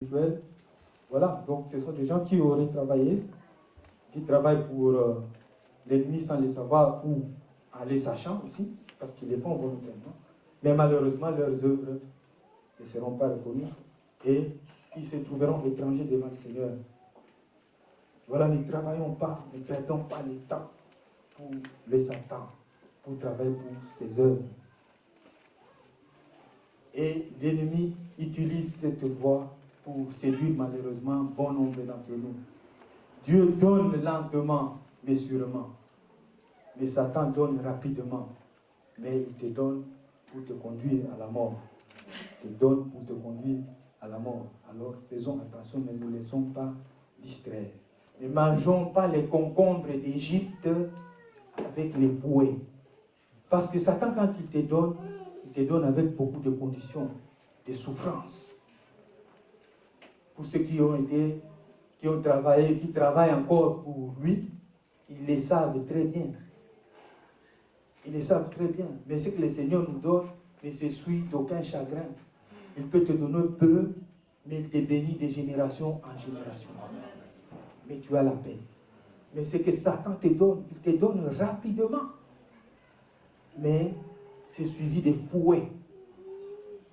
spirituel. Voilà, donc ce sont des gens qui auraient travaillé, qui travaillent pour l'ennemi sans le savoir ou en les sachant aussi, parce qu'ils les font volontairement. Mais malheureusement, leurs œuvres ne seront pas reconnues et ils se trouveront étrangers devant le Seigneur. Voilà, ne travaillons pas, ne perdons pas le temps pour le Satan, pour travailler pour ses œuvres. Et l'ennemi utilise cette voie pour séduire malheureusement bon nombre d'entre nous. Dieu donne lentement, mais sûrement. Mais Satan donne rapidement. Mais il te donne pour te conduire à la mort. Il te donne pour te conduire à la mort. Alors faisons attention, ne nous laissons pas distraire. Ne mangeons pas les concombres d'Égypte avec les fouets. Parce que Satan, quand il te donne avec beaucoup de conditions, de souffrances. Pour ceux qui ont travaillé, qui travaillent encore pour lui, ils les savent très bien. Ils les savent très bien. Mais ce que le Seigneur nous donne ne se suit d'aucun chagrin. Il peut te donner peu, mais il te bénit de génération en génération. Mais tu as la paix. Mais ce que Satan te donne, il te donne rapidement. Mais c'est suivi des fouets,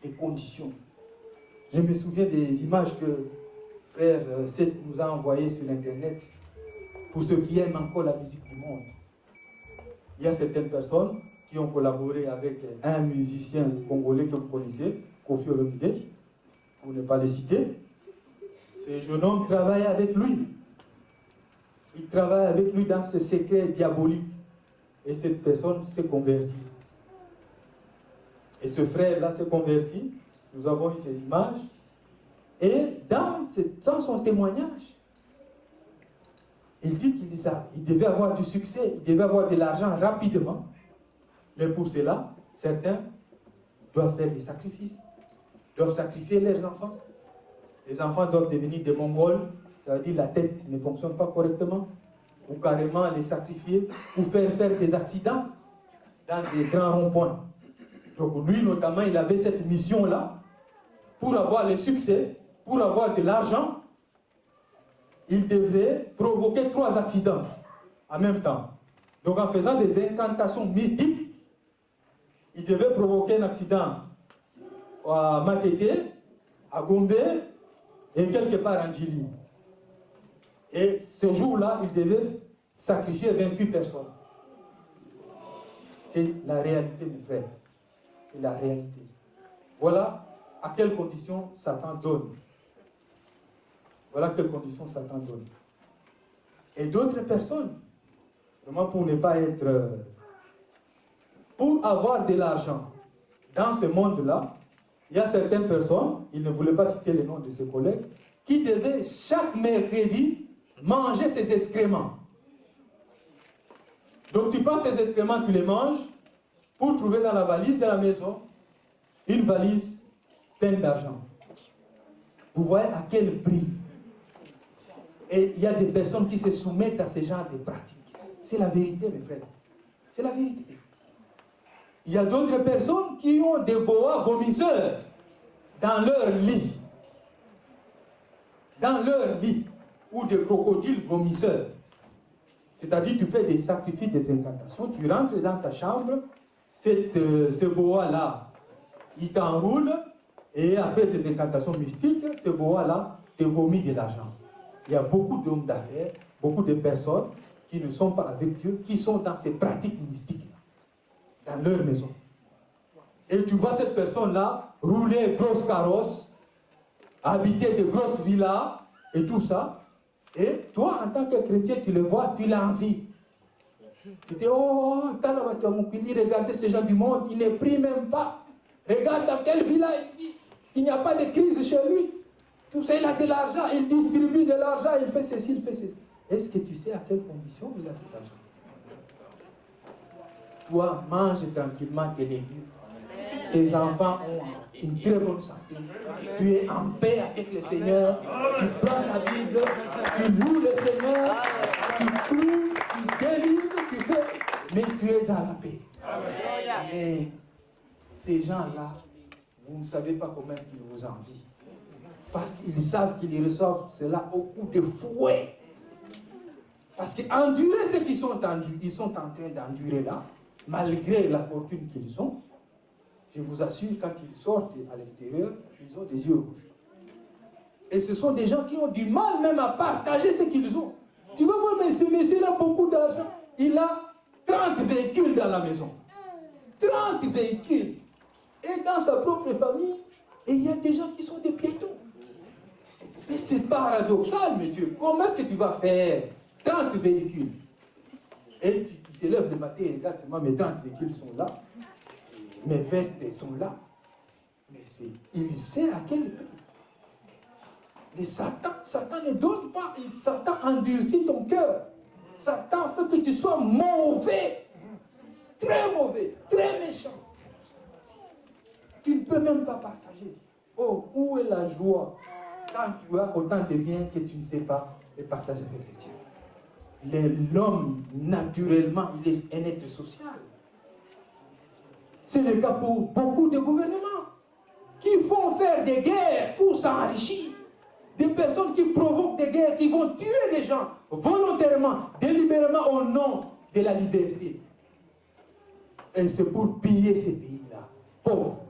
des conditions. Je me souviens des images que frère Seth nous a envoyées sur Internet pour ceux qui aiment encore la musique du monde. Il y a certaines personnes qui ont collaboré avec un musicien congolais que vous connaissez, Kofi Olomide, pour ne pas le citer. Ce jeune homme travaille avec lui. Il travaille avec lui dans ce secret diabolique. Et cette personne s'est convertie. Et ce frère-là s'est converti. Nous avons eu ces images. Et dans son témoignage, il dit qu'il devait avoir du succès, il devait avoir de l'argent rapidement. Mais pour cela, certains doivent faire des sacrifices, doivent sacrifier leurs enfants. Les enfants doivent devenir des Mongols, ça veut dire la tête ne fonctionne pas correctement, ou carrément les sacrifier, ou faire des accidents dans des grands ronds-points. Donc lui notamment, il avait cette mission-là, pour avoir le succès, pour avoir de l'argent, il devait provoquer 3 accidents en même temps. Donc en faisant des incantations mystiques, il devait provoquer un accident à Matete, à Gombe et quelque part en Djili. Et ce jour-là, il devait sacrifier 28 personnes. C'est la réalité, mes frères. C'est la réalité. Voilà à quelles conditions Satan donne. Voilà quelles conditions Satan donne. Et d'autres personnes, vraiment pour ne pas être... Pour avoir de l'argent dans ce monde-là, il y a certaines personnes, il ne voulait pas citer le nom de ses collègues, qui devaient chaque mercredi manger ses excréments. Donc tu prends tes excréments, tu les manges, pour trouver dans la valise de la maison une valise pleine d'argent. Vous voyez à quel prix. Et il y a des personnes qui se soumettent à ce genre de pratiques. C'est la vérité, mes frères. C'est la vérité. Il y a d'autres personnes qui ont des boas vomisseurs dans leur lit. Dans leur lit. Ou des crocodiles vomisseurs. C'est-à-dire, tu fais des sacrifices, des incantations, tu rentres dans ta chambre, ce boa-là, il t'enroule, et après tes incantations mystiques, ce boa-là te vomit de l'argent. Il y a beaucoup d'hommes d'affaires, beaucoup de personnes qui ne sont pas avec Dieu, qui sont dans ces pratiques mystiques, dans leur maison. Et tu vois cette personne-là rouler grosses carrosses, habiter de grosses villas, et tout ça. Et toi, en tant que chrétien, tu le vois, tu l'envies. Tu dis, oh, regardez ces gens du monde, il ne prie même pas. Regarde dans quelle villa il vit. Il n'y a pas de crise chez lui. Tout ça, il a de l'argent, il distribue de l'argent, il fait ceci, il fait ceci. Est-ce que tu sais à quelles conditions il a cet argent? Toi, mange tranquillement tes légumes. Tes enfants ont une très bonne santé. Tu es en paix avec le Seigneur. Tu prends la Bible, tu loues le Seigneur, tu cloues, tu délivres, tu fais. Mais tu es dans la paix. Mais ces gens-là, vous ne savez pas comment est-ce qu'ils vous envient. Parce qu'ils savent qu'ils reçoivent cela au coup de fouet. Parce qu'endurer ce qu'ils sont en train d'endurer là, malgré la fortune qu'ils ont, je vous assure, quand ils sortent à l'extérieur, ils ont des yeux rouges. Et ce sont des gens qui ont du mal même à partager ce qu'ils ont. Tu vas voir, mais ce monsieur-là a beaucoup d'argent. Il a 30 véhicules dans la maison. 30 véhicules. Et dans sa propre famille, il y a des gens qui sont des piétons. Mais c'est paradoxal, monsieur. Comment est-ce que tu vas faire 30 véhicules? Et tu te lèves le matin et regardes seulement mes 30 véhicules sont là. Mes vestes sont là. Mais il sait à quel point. Mais Satan ne donne pas. Satan endurcit ton cœur. Satan fait que tu sois mauvais. Très mauvais. Très méchant. Tu ne peux même pas partager. Oh, où est la joie quand tu as autant de biens que tu ne sais pas les partager avec les tiens? L'homme, naturellement, il est un être social. C'est le cas pour beaucoup de gouvernements qui font faire des guerres pour s'enrichir. Des personnes qui provoquent des guerres, qui vont tuer des gens volontairement, délibérément au nom de la liberté. Et c'est pour piller ces pays-là, pauvres.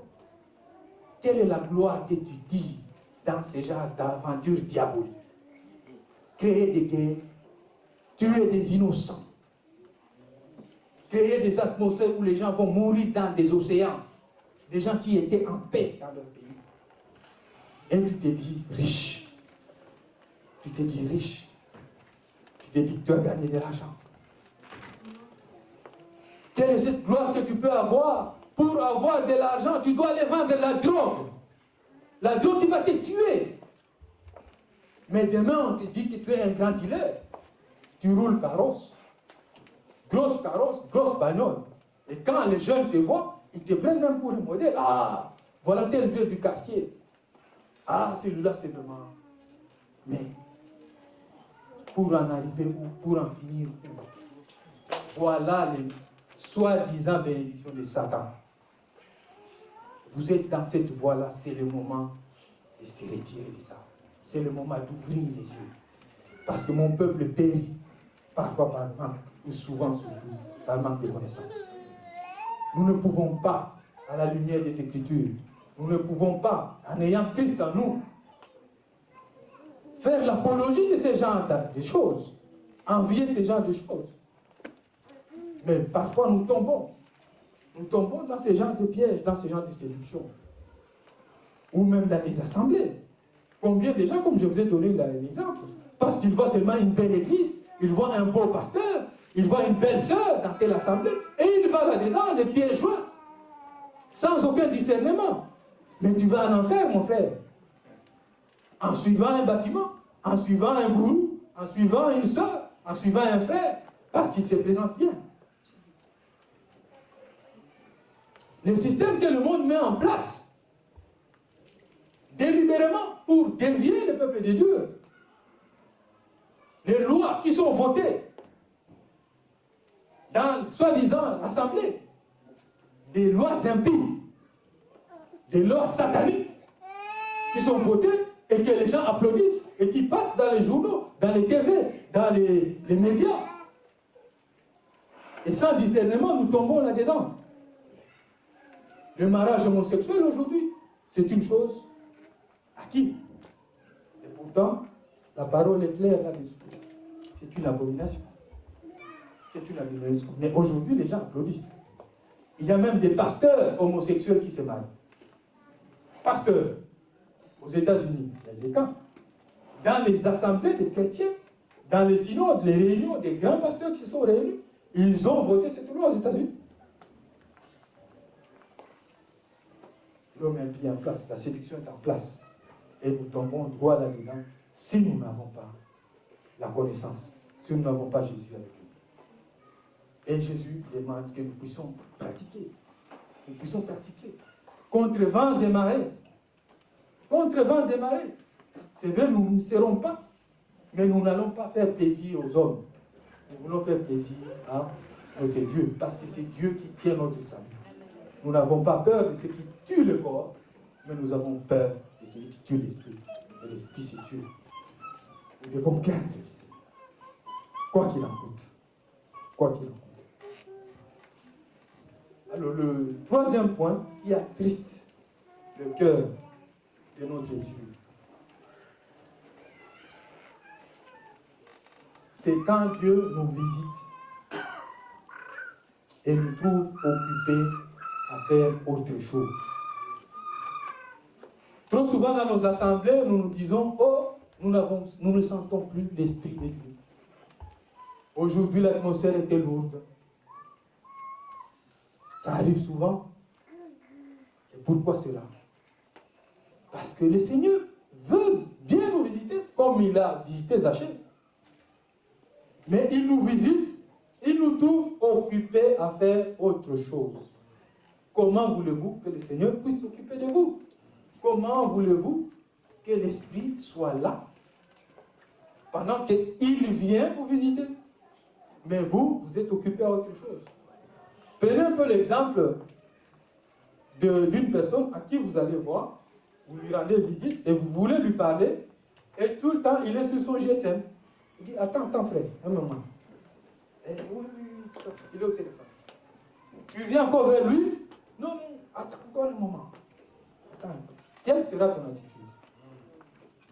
Quelle est la gloire que tu dis dans ce genre d'aventure diabolique? Créer des guerres, tuer des innocents, créer des atmosphères où les gens vont mourir dans des océans, des gens qui étaient en paix dans leur pays. Et tu te dis riche. Tu te dis riche. Tu te dis que tu as gagné de l'argent. Quelle est cette gloire que tu peux avoir? Pour avoir de l'argent, tu dois aller vendre la drogue. La drogue qui va te tuer. Mais demain, on te dit que tu es un grand dealer. Tu roules carrosse. Grosse bagnole. Et quand les jeunes te voient, ils te prennent même pour un modèle. Ah, voilà tel vieux du quartier. Ah, celui-là, c'est vraiment. Mais, pour en arriver où? Pour en finir où? Voilà les soi-disant bénédictions de Satan. Vous êtes dans cette voie-là, c'est le moment de se retirer de ça. C'est le moment d'ouvrir les yeux. Parce que mon peuple périt, parfois par manque, et souvent surtout par manque de connaissance. Nous ne pouvons pas, à la lumière des Écritures, nous ne pouvons pas, en ayant Christ en nous, faire l'apologie de ces genres de choses, envier ces genres de choses. Mais parfois nous tombons. Nous tombons dans ces genres de pièges, dans ces genres de séductions. Ou même dans les assemblées. Combien de gens, comme je vous ai donné l'exemple, parce qu'ils voient seulement une belle église, ils voient un beau pasteur, ils voient une belle sœur dans telle assemblée, et ils vont là-dedans, les pieds joints, sans aucun discernement. Mais tu vas en enfer, mon frère. En suivant un bâtiment, en suivant un gourou, en suivant une sœur, en suivant un frère, parce qu'il se présente bien. Le système que le monde met en place, délibérément, pour dévier le peuple de Dieu. Les lois qui sont votées dans, soi-disant, l'Assemblée, des lois impies, des lois sataniques, qui sont votées et que les gens applaudissent et qui passent dans les journaux, dans les TV, dans les médias. Et sans discernement, nous tombons là-dedans. Le mariage homosexuel aujourd'hui, c'est une chose acquise. Et pourtant, la parole est claire là-dessus. C'est une abomination. C'est une abomination. Mais aujourd'hui, les gens applaudissent. Il y a même des pasteurs homosexuels qui se marient. Pasteurs. Aux États-Unis, il y a des cas. Dans les assemblées des chrétiens, dans les synodes, les réunions des grands pasteurs qui sont réunis, ils ont voté cette loi aux États-Unis. L'homme est mis en place, la séduction est en place. Et nous tombons droit là-dedans si nous n'avons pas la connaissance, si nous n'avons pas Jésus avec nous. Et Jésus demande que nous puissions pratiquer. Nous puissions pratiquer. Contre vents et marées. Contre vents et marées. C'est vrai, nous ne serons pas, mais nous n'allons pas faire plaisir aux hommes. Nous voulons faire plaisir à notre Dieu, parce que c'est Dieu qui tient notre salut. Nous n'avons pas peur de ce qui tue le corps, mais nous avons peur de celui qui tue l'esprit. Et l'Esprit, c'est Dieu. Nous devons craindre le Seigneur. Quoi qu'il en coûte. Quoi qu'il en coûte. Alors, le troisième point qui attriste le cœur de notre Dieu, c'est quand Dieu nous visite et nous trouve occupés à faire autre chose. Trop souvent dans nos assemblées, nous nous disons, oh, nous ne sentons plus l'Esprit de Dieu. Aujourd'hui, l'atmosphère était lourde. Ça arrive souvent. Et pourquoi cela? Parce que le Seigneur veut bien nous visiter, comme il a visité Zachée. Mais il nous visite, il nous trouve occupés à faire autre chose. Comment voulez-vous que le Seigneur puisse s'occuper de vous? Comment voulez-vous que l'Esprit soit là pendant qu'il vient vous visiter? Mais vous êtes occupé à autre chose. Prenez un peu l'exemple d'une personne à qui vous allez voir, vous lui rendez visite et vous voulez lui parler, et tout le temps il est sur son GSM. Il dit, attends frère, un moment. Oui, il est au téléphone. Tu viens encore vers lui? Non, attends encore un moment. Attends un peu. Quelle sera ton attitude?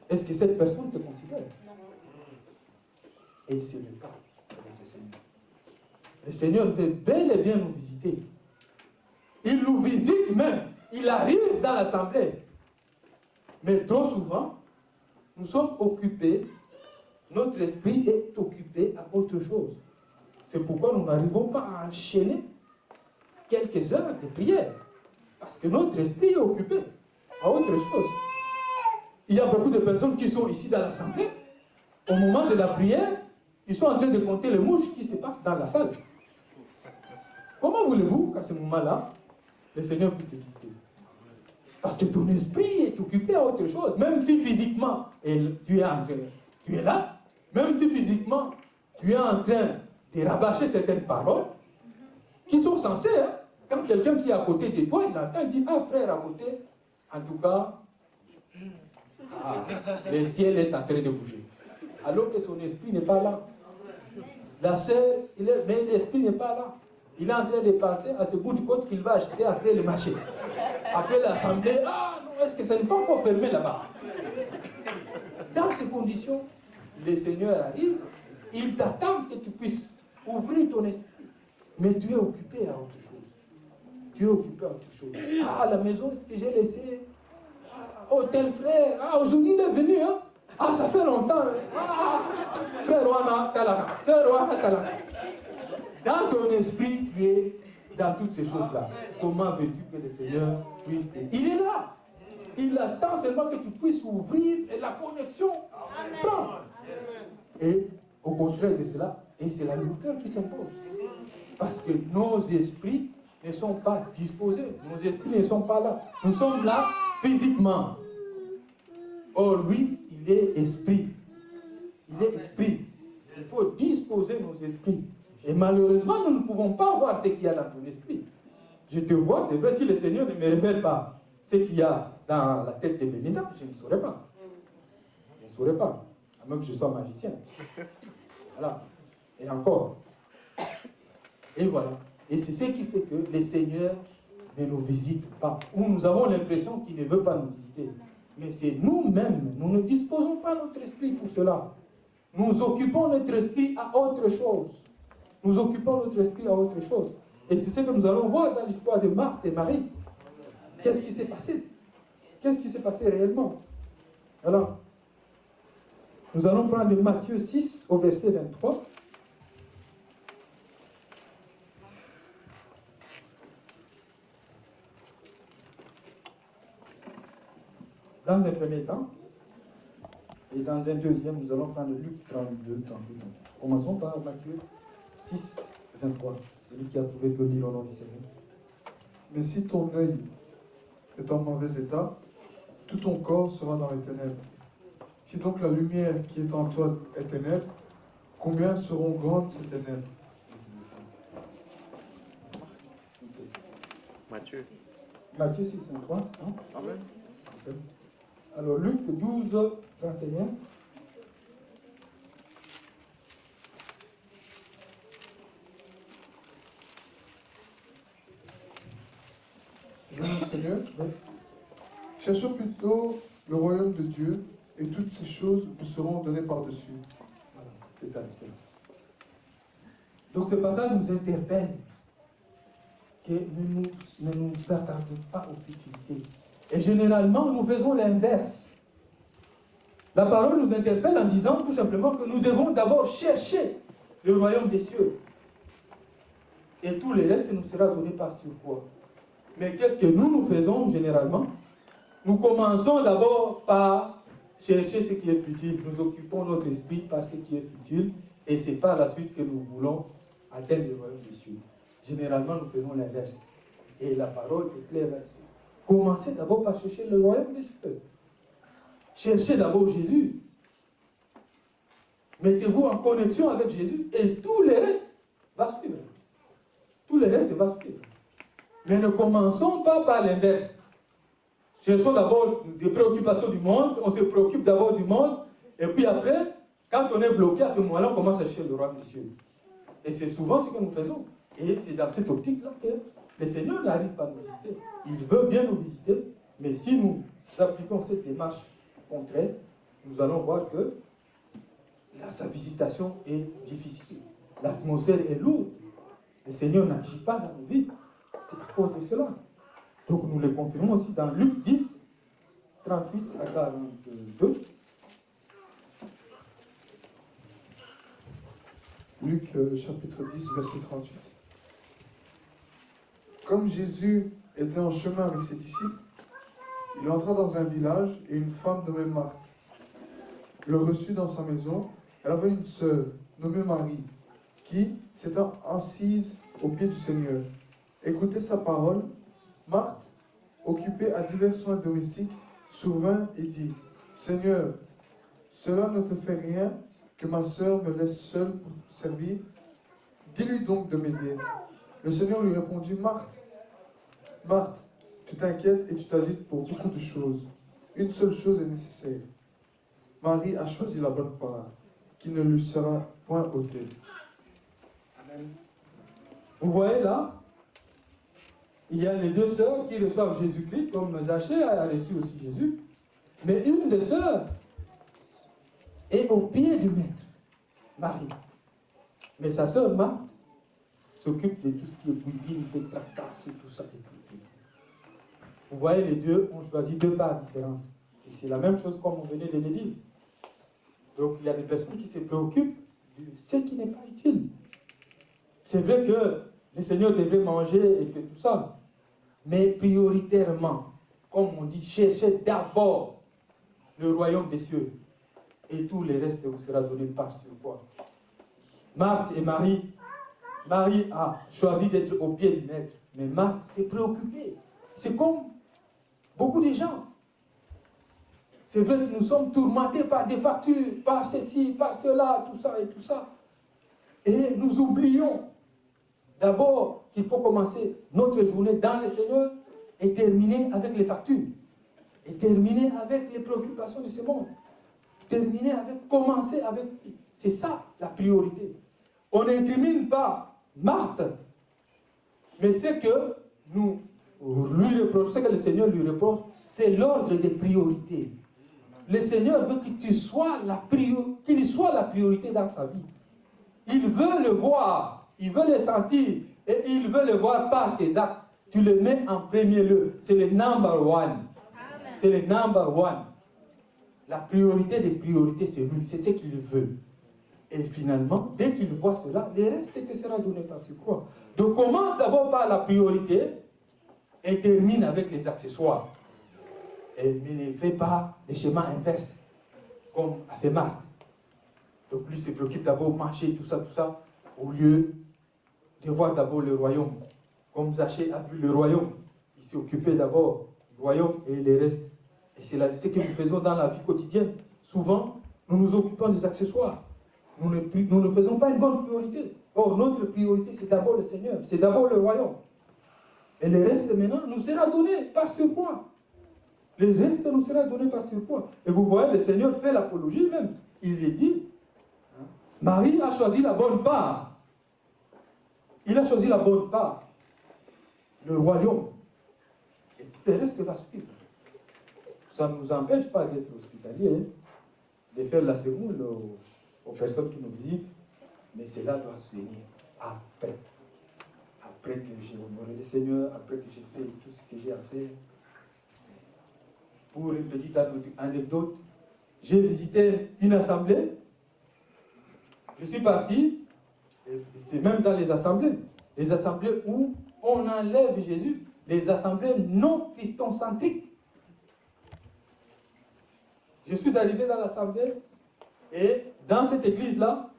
Est-ce que cette personne te considère? Et c'est le cas avec le Seigneur. Le Seigneur veut bel et bien nous visiter. Il nous visite même. Il arrive dans l'assemblée. Mais trop souvent, nous sommes occupés, notre esprit est occupé à autre chose. C'est pourquoi nous n'arrivons pas à enchaîner quelques heures de prière. Parce que notre esprit est occupé à autre chose. Il y a beaucoup de personnes qui sont ici dans l'assemblée. Au moment de la prière, ils sont en train de compter les mouches qui se passent dans la salle. Comment voulez-vous qu'à ce moment-là, le Seigneur puisse te visiter? Parce que ton esprit est occupé à autre chose. Même si physiquement, tu es là, même si physiquement, tu es en train de rabâcher certaines paroles qui sont censées, hein, quand quelqu'un qui est à côté de toi, il entend, il dit, ah frère à côté, en tout cas, le ciel est en train de bouger. Alors que son esprit n'est pas là. La sœur, mais l'esprit n'est pas là. Il est en train de penser à ce bout de côte qu'il va acheter après le marché. Après l'assemblée, ah non, est-ce que ça n'est pas encore fermé là-bas? Dans ces conditions, le Seigneur arrive, il t'attend que tu puisses ouvrir ton esprit. Mais tu es occupé à autre chose. Tu es occupé à autre chose. Ah, la maison, est-ce que j'ai laissé? Ah, oh, tel frère, ah, aujourd'hui il est venu, hein? Ah, ça fait longtemps. Ah, frère Wana Talaka, sœur Wana Talaka. Dans ton esprit, tu es dans toutes ces choses-là. Comment veux-tu que le Seigneur puisse te... Il est là. Il attend seulement que tu puisses ouvrir la connexion. Prends. Et au contraire de cela, et c'est la lourdeur qui s'impose. Parce que nos esprits ne sont pas disposés. Nos esprits ne sont pas là. Nous sommes là physiquement. Or, lui, il est esprit. Il est esprit. Il faut disposer nos esprits. Et malheureusement, nous ne pouvons pas voir ce qu'il y a dans ton esprit. Je te vois, c'est vrai, si le Seigneur ne me révèle pas ce qu'il y a dans la tête de Bénédicte, je ne saurais pas. Je ne saurais pas. À moins que je sois magicien. Voilà. Et encore. Et voilà. Et c'est ce qui fait que le Seigneur ne nous visite pas. Ou nous avons l'impression qu'il ne veut pas nous visiter. Mais c'est nous-mêmes. Nous ne disposons pas notre esprit pour cela. Nous occupons notre esprit à autre chose. Nous occupons notre esprit à autre chose. Et c'est ce que nous allons voir dans l'histoire de Marthe et Marie. Qu'est-ce qui s'est passé? Qu'est-ce qui s'est passé réellement? Alors, nous allons prendre Matthieu 6 au verset 23. Dans un premier temps, et dans un deuxième, nous allons prendre Luc 32, 32. Commençons par Matthieu 6, 23. Celui qui a trouvé peut lire au nom du Seigneur. Mais si ton œil est en mauvais état, tout ton corps sera dans les ténèbres. Si donc la lumière qui est en toi est ténèbres, combien seront grandes ces ténèbres? Matthieu. Matthieu 6, 23, c'est ça? Amen. Ok. Alors, Luc 12, 31. Seigneur, cherchons plutôt le royaume de Dieu et toutes ces choses vous seront données par-dessus. Voilà, c'est arrêté. Donc ce passage nous interpelle que nous ne nous attardons pas aux futilités. Et généralement, nous faisons l'inverse. La parole nous interpelle en disant tout simplement que nous devons d'abord chercher le royaume des cieux. Et tout le reste nous sera donné par surcroît. Mais qu'est-ce que nous faisons généralement? Nous commençons d'abord par chercher ce qui est futile. Nous occupons notre esprit par ce qui est futile. Et c'est par la suite que nous voulons atteindre le royaume des cieux. Généralement, nous faisons l'inverse. Et la parole est claire là-dessus. Commencez d'abord par chercher le royaume des cieux. Cherchez d'abord Jésus. Mettez-vous en connexion avec Jésus et tout le reste va suivre. Tout le reste va suivre. Mais ne commençons pas par l'inverse. Cherchons d'abord des préoccupations du monde, on se préoccupe d'abord du monde, et puis après, quand on est bloqué, à ce moment-là, on commence à chercher le royaume des cieux. Et c'est souvent ce que nous faisons. Et c'est dans cette optique-là que le Seigneur n'arrive pas à nous visiter. Il veut bien nous visiter, mais si nous appliquons cette démarche contraire, nous allons voir que sa visitation est difficile. L'atmosphère est lourde. Le Seigneur n'agit pas dans nos vies. C'est à cause de cela. Donc nous le confirmons aussi dans Luc 10, 38 à 42. Luc chapitre 10, verset 38. Comme Jésus était en chemin avec ses disciples, il entra dans un village et une femme nommée Marthe le reçut dans sa maison. Elle avait une sœur nommée Marie qui, s'étant assise aux pieds du Seigneur, écoutait sa parole. Marthe, occupée à divers soins domestiques, survint et dit: Seigneur, cela ne te fait rien que ma sœur me laisse seule pour servir? Dis-lui donc de m'aider. Le Seigneur lui répondit: Marthe, Marthe, tu t'inquiètes et tu t'agites pour beaucoup de choses. Une seule chose est nécessaire. Marie a choisi la bonne part, qui ne lui sera point ôtée. Amen. Vous voyez là, il y a les deux sœurs qui reçoivent Jésus-Christ, comme Zachée a reçu aussi Jésus. Mais une des sœurs est au pied du maître, Marie. Mais sa sœur Marthe s'occupe de tout ce qui est cuisine, ses tracas, et tout ça. Et tout. Vous voyez, les deux ont choisi deux parts différentes. Et c'est la même chose comme on venait de le dire. Donc il y a des personnes qui se préoccupent de ce qui n'est pas utile. C'est vrai que le Seigneur devrait manger et que tout ça. Mais prioritairement, comme on dit, cherchez d'abord le royaume des cieux. Et tout le reste vous sera donné par surcroît. Marthe et Marie, Marie a choisi d'être au pied du maître. Mais Marthe s'est préoccupée. C'est comme beaucoup de gens. C'est vrai que nous sommes tourmentés par des factures, par ceci, par cela, tout ça et tout ça. Et nous oublions d'abord qu'il faut commencer notre journée dans le Seigneur et terminer avec les factures. Et terminer avec les préoccupations de ce monde. Terminer avec, commencer avec. C'est ça la priorité. On n'incrimine pas Marthe, mais c'est que nous lui reprochons, ce que le Seigneur lui reproche, c'est l'ordre des priorités. Le Seigneur veut que tu sois qu'il soit la priorité dans sa vie. Il veut le voir, il veut le sentir, et il veut le voir par tes actes. Tu le mets en premier lieu. C'est le number one. C'est le number one. La priorité des priorités, c'est lui. C'est ce qu'il veut. Et finalement, dès qu'il voit cela, le reste te sera donné par surcroît. Donc commence d'abord par la priorité et termine avec les accessoires. Mais ne fais pas le schéma inverse, comme a fait Marthe. Donc lui se préoccupe d'abord de manger, tout ça, au lieu de voir d'abord le royaume. Comme Zachée a vu le royaume, il s'est occupé d'abord du royaume et le reste. Et c'est ce que nous faisons dans la vie quotidienne. Souvent, nous nous occupons des accessoires. Nous ne faisons pas une bonne priorité. Or, notre priorité, c'est d'abord le Seigneur, c'est d'abord le royaume. Et le reste maintenant nous sera donné par surcroît. Le reste nous sera donné par surcroît. Et vous voyez, le Seigneur fait l'apologie même. Il est dit, hein, Marie a choisi la bonne part. Il a choisi la bonne part. Le royaume. Et tout le reste va suivre. Ça ne nous empêche pas d'être hospitaliers, hein, de faire la semoule aux personnes qui nous visitent. Mais cela doit se venir après. Après que j'ai honoré le Seigneur, après que j'ai fait tout ce que j'ai à faire. Pour une petite anecdote, j'ai visité une assemblée. Je suis parti, c'est même dans les assemblées où on enlève Jésus, les assemblées non christocentriques. Je suis arrivé dans l'assemblée et dans cette église-là,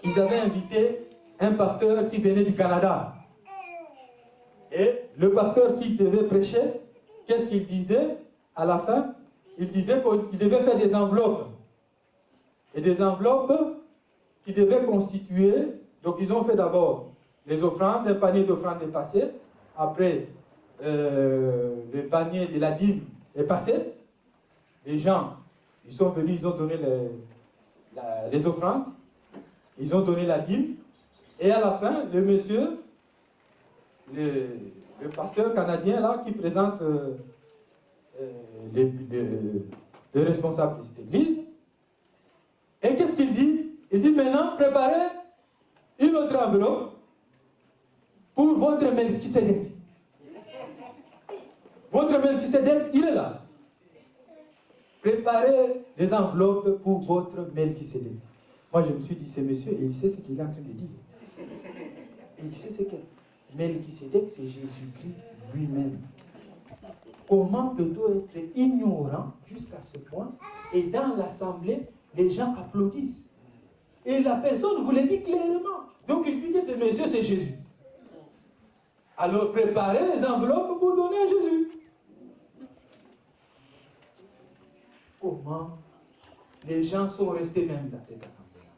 ils avaient invité un pasteur qui venait du Canada. Et le pasteur qui devait prêcher, qu'est-ce qu'il disait à la fin? Il disait qu'il devait faire des enveloppes. Et des enveloppes qui devaient constituer, donc ils ont fait d'abord les offrandes, un panier d'offrandes est passé, après le panier de la dîme est passé, les gens, ils sont venus, ils ont donné les offrandes, ils ont donné la dîme, et à la fin, le monsieur, le pasteur canadien là, qui présente le responsable de cette église, et qu'est-ce qu'il dit? Il dit maintenant, préparez une autre enveloppe pour votre Melchisédek. Votre Melchisédek, il est là. Préparez les enveloppes pour votre Melchisédek. Moi, je me suis dit, ce monsieur, il sait ce qu'il est en train de dire. Et il sait ce que Melchisédek, c'est Jésus-Christ lui-même. Comment peut-on être ignorant jusqu'à ce point? Et dans l'assemblée, les gens applaudissent. Et la personne vous le dit clairement. Donc il dit que ce monsieur, c'est Jésus. Alors préparez les enveloppes pour donner à Jésus. Comment les gens sont restés même dans cette assemblée-là?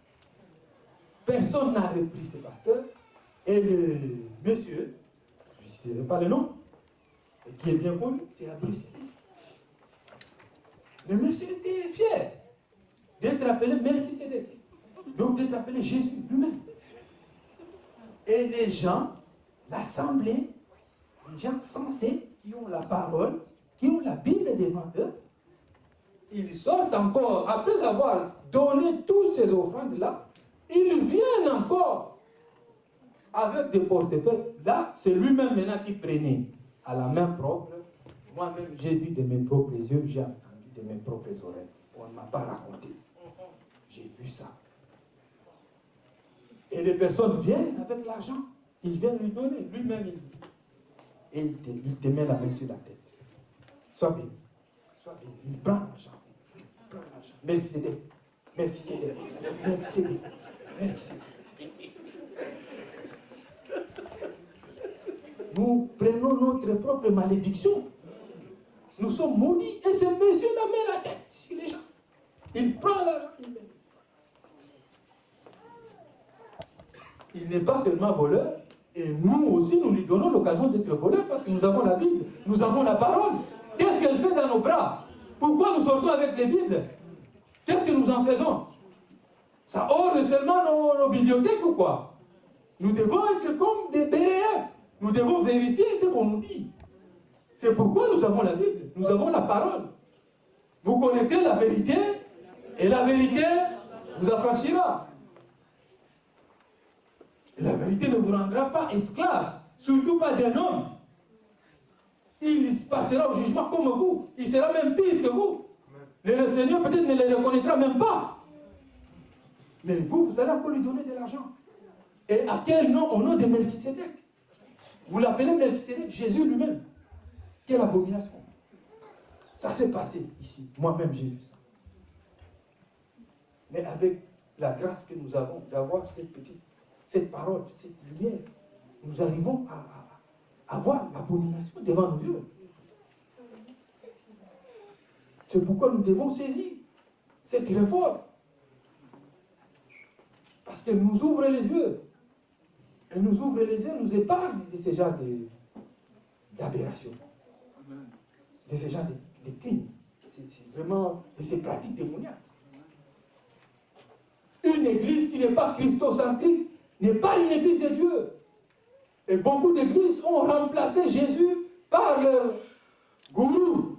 Personne n'a repris ce pasteur. Et le monsieur, je ne sais pas le nom, et qui est bien connu, c'est à Bruxelles. Le monsieur était fier d'être appelé Melchisédek. Donc d'être appelé Jésus lui-même. Et les gens, l'assemblée, les gens sensés, qui ont la parole, qui ont la Bible devant eux, ils sortent encore, après avoir donné toutes ces offrandes-là, ils viennent encore avec des portefeuilles. Là, c'est lui-même maintenant qui prenait à la main propre. Moi-même, j'ai vu de mes propres yeux, j'ai entendu de mes propres oreilles. On ne m'a pas raconté. J'ai vu ça. Et les personnes viennent avec l'argent. Ils viennent lui donner. Lui-même, il dit. Et il te met la main sur la tête. Sois béni. Sois béni. Il prend l'argent. Il prend l'argent. Melchisédek. Melchisédek. Melchisédek. Melchisédek. Nous prenons notre propre malédiction. Nous sommes maudits. Et ce monsieur la met la tête sur les gens. Il prend l'argent. Il n'est pas seulement voleur, et nous aussi, nous lui donnons l'occasion d'être voleur parce que nous avons la Bible, nous avons la parole. Qu'est-ce qu'elle fait dans nos bras? Pourquoi nous sortons avec les Bibles? Qu'est-ce que nous en faisons? Ça orne seulement nos bibliothèques ou quoi? Nous devons être comme des béréens. Nous devons vérifier ce qu'on nous dit. C'est pourquoi nous avons la Bible, nous avons la parole. Vous connaîtrez la vérité, et la vérité vous affranchira. La vérité ne vous rendra pas esclave, surtout pas d'un homme. Il passera au jugement comme vous. Il sera même pire que vous. Le Seigneur peut-être ne les reconnaîtra même pas. Mais vous, vous allez encore lui donner de l'argent. Et à quel nom? Au nom de Melchisédek. Vous l'appelez Melchisédek, Jésus lui-même. Quelle abomination. Ça s'est passé ici. Moi-même, j'ai vu ça. Mais avec la grâce que nous avons d'avoir cette parole, cette lumière, nous arrivons à voir l'abomination devant nos yeux. C'est pourquoi nous devons saisir cette réforme. Parce qu'elle nous ouvre les yeux. Elle nous ouvre les yeux, nous épargne de ce genre d'aberration. De ce genre des crimes. C'est vraiment de ces pratiques démoniaques. Une église qui n'est pas christocentrique n'est pas une église de Dieu. Et beaucoup d'églises ont remplacé Jésus par leur gourou.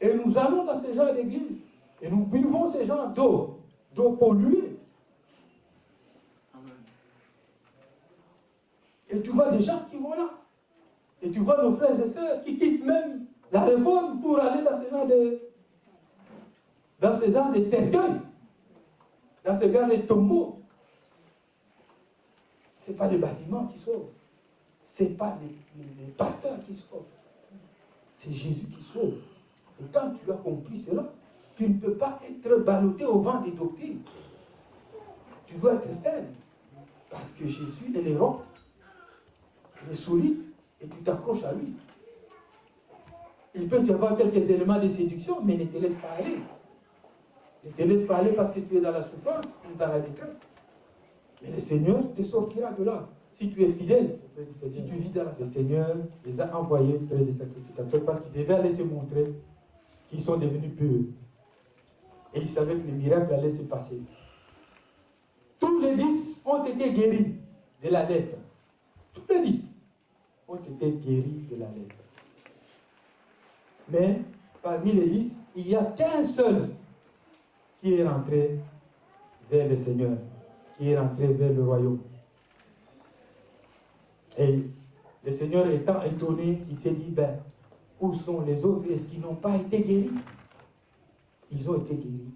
Et nous allons dans ces gens d'église et nous buvons ces gens d'eau polluée. Et tu vois des gens qui vont là. Et tu vois nos frères et sœurs qui quittent même la réforme pour aller dans ces genres de cercueils, dans ces genres de tombeaux. Ce n'est pas les bâtiments qui sauvent. Ce n'est pas les pasteurs qui sauvent. C'est Jésus qui sauve. Et quand tu as compris cela, tu ne peux pas être ballotté au vent des doctrines. Tu dois être ferme. Parce que Jésus est le roc. Il est solide et tu t'accroches à lui. Il peut y avoir quelques éléments de séduction, mais ne te laisse pas aller. Ne te laisse pas aller parce que tu es dans la souffrance ou dans la détresse. Mais le Seigneur te sortira de là. Si tu es fidèle, si tu vis dans la... Le Seigneur les a envoyés près des sacrificateurs parce qu'ils devaient aller se montrer qu'ils sont devenus purs. Et ils savaient que les miracles allaient se passer. Tous les 10 ont été guéris de la lèpre. Tous les 10 ont été guéris de la lèpre. Mais parmi les 10, il n'y a qu'un seul qui est rentré vers le Seigneur, qui est rentré vers le royaume. Et le Seigneur étant étonné, il s'est dit, ben, où sont les autres? Est-ce qu'ils n'ont pas été guéris? Ils ont été guéris,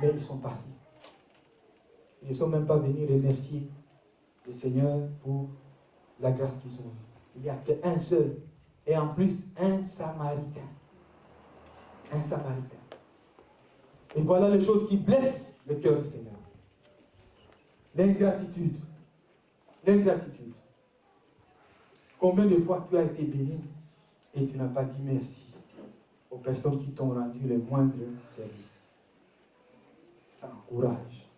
mais ils sont partis. Ils ne sont même pas venus remercier le Seigneur pour la grâce qu'ils ont eue. Il n'y a qu'un seul, et en plus, un Samaritain. Un Samaritain. Et voilà les choses qui blessent le cœur du Seigneur. L'ingratitude. L'ingratitude. Combien de fois tu as été béni et tu n'as pas dit merci aux personnes qui t'ont rendu les moindres services? Ça encourage.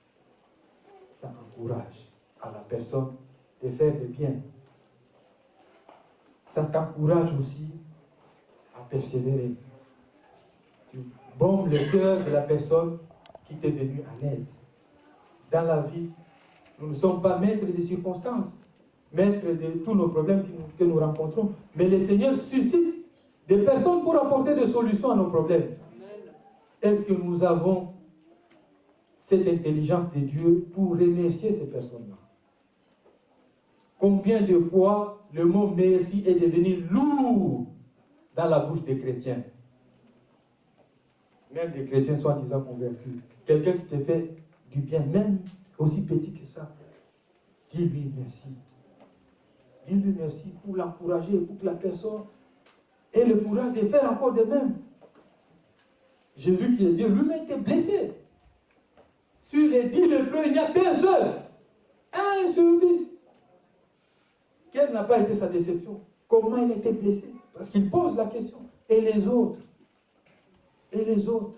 Ça encourage à la personne de faire le bien. Ça t'encourage aussi à persévérer. Tu baumes le cœur de la personne qui t'est venue en aide. Dans la vie, nous ne sommes pas maîtres des circonstances, maîtres de tous nos problèmes que nous rencontrons. Mais le Seigneur suscite des personnes pour apporter des solutions à nos problèmes. Est-ce que nous avons cette intelligence de Dieu pour remercier ces personnes-là? Combien de fois le mot merci est devenu lourd dans la bouche des chrétiens? Même des chrétiens soi-disant convertis. Quelqu'un qui te fait du bien, même aussi petit que ça, dis-lui merci. Dis-lui merci pour l'encourager, pour que la personne ait le courage de faire encore de même. Jésus qui est Dieu, lui-même était blessé. Sur les 10 lépreux, il n'y a qu'un seul. 1 sur 10. Quelle n'a pas été sa déception? Comment il a été blessé? Parce qu'il pose la question. Et les autres? Et les autres?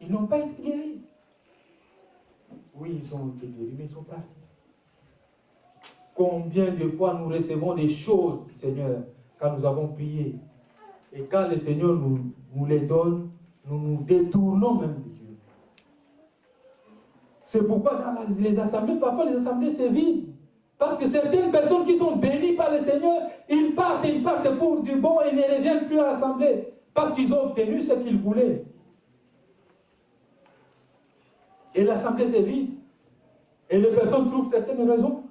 Ils n'ont pas été guéris. Oui, ils ont été guéris, mais ils sont partis. Combien de fois nous recevons des choses du Seigneur quand nous avons prié? Et quand le Seigneur nous les donne, nous nous détournons même de Dieu. C'est pourquoi dans les assemblées, parfois les assemblées se vident. Parce que certaines personnes qui sont bénies par le Seigneur, ils partent pour du bon et ne reviennent plus à l'assemblée. Parce qu'ils ont obtenu ce qu'ils voulaient. Et l'assemblée se vide. Et les personnes trouvent certaines raisons.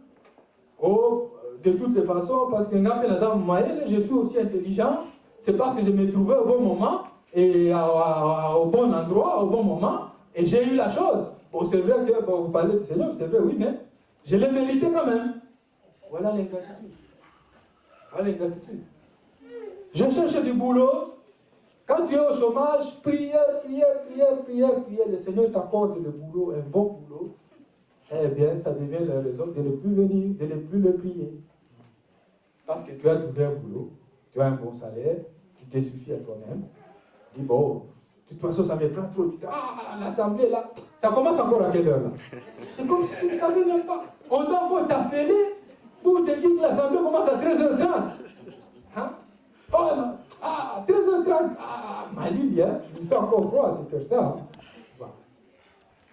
Oh, de toutes les façons, parce que je suis aussi intelligent, c'est parce que je me trouvais au bon moment, et au bon endroit, au bon moment, et j'ai eu la chose. Bon, c'est vrai que vous parlez du Seigneur, c'est vrai, oui, mais je l'ai mérité quand même. Voilà l'ingratitude. Voilà l'ingratitude. Je cherche du boulot. Quand tu es au chômage, prière. Le Seigneur t'accorde le boulot, un bon boulot. Eh bien, ça devient la raison de ne plus venir, de ne plus le prier. Parce que tu as trouvé un boulot, tu as un bon salaire, qui te suffit à toi-même. Dis, bon, de toute façon, ça me prend trop du temps. Ah, l'assemblée là, ça commence encore à quelle heure là? C'est comme si tu ne savais même pas. On doit t'appeler pour te dire que l'assemblée commence à 13h30. Hein? Oh, Ah, 13h30, ah, Mali, hein, il fait encore froid à cette heure-là. Hein. Voilà.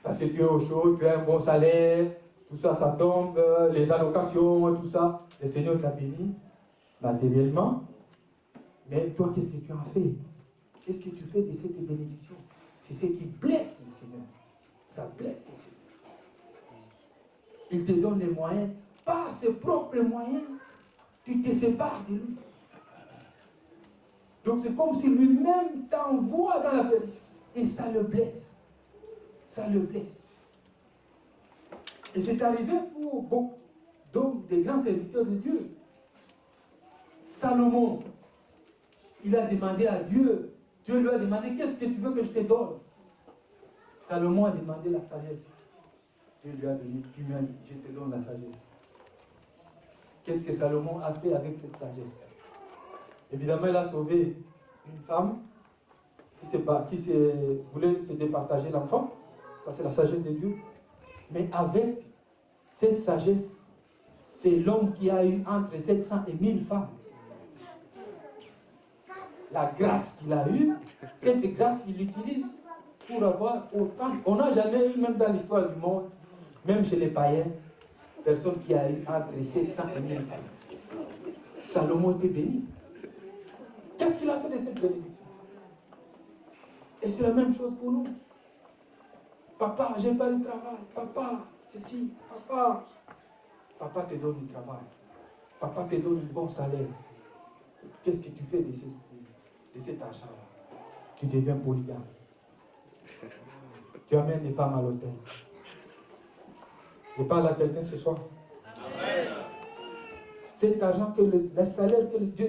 Parce que tu es au chaud, tu as un bon salaire, tout ça, ça tombe, les allocations, tout ça. Le Seigneur t'a béni matériellement. Mais toi, qu'est-ce que tu en fais? Qu'est-ce que tu fais de cette bénédiction? C'est ce qui blesse le Seigneur. Ça blesse le Seigneur. Il te donne les moyens, par ses propres moyens, tu te sépares de lui. Donc c'est comme si lui-même t'envoie dans la périphérie. Et ça le blesse. Ça le blesse. Et c'est arrivé pour beaucoup d'hommes, des grands serviteurs de Dieu. Salomon, il a demandé à Dieu. Dieu lui a demandé, qu'est-ce que tu veux que je te donne? Salomon a demandé la sagesse. Dieu lui a dit, tu m'aimes, je te donne la sagesse. Qu'est-ce que Salomon a fait avec cette sagesse? Évidemment, il a sauvé une femme qui voulait se départager l'enfant. Ça, c'est la sagesse de Dieu. Mais avec cette sagesse, c'est l'homme qui a eu entre 700 et 1000 femmes. La grâce qu'il a eue, cette grâce qu'il utilise pour avoir autant. On n'a jamais eu, même dans l'histoire du monde, même chez les païens, personne qui a eu entre 700 et 1000 femmes. Salomon était béni. Qu'est-ce qu'il a fait de cette bénédiction? Et c'est la même chose pour nous. Papa, j'ai pas de travail. Papa, ceci. Papa. Papa te donne du travail. Papa te donne un bon salaire. Qu'est-ce que tu fais de cet argent-là? Tu deviens polygame. Tu amènes les femmes à l'hôtel. Je parle à quelqu'un ce soir. Amen. Cet argent, le salaire que Dieu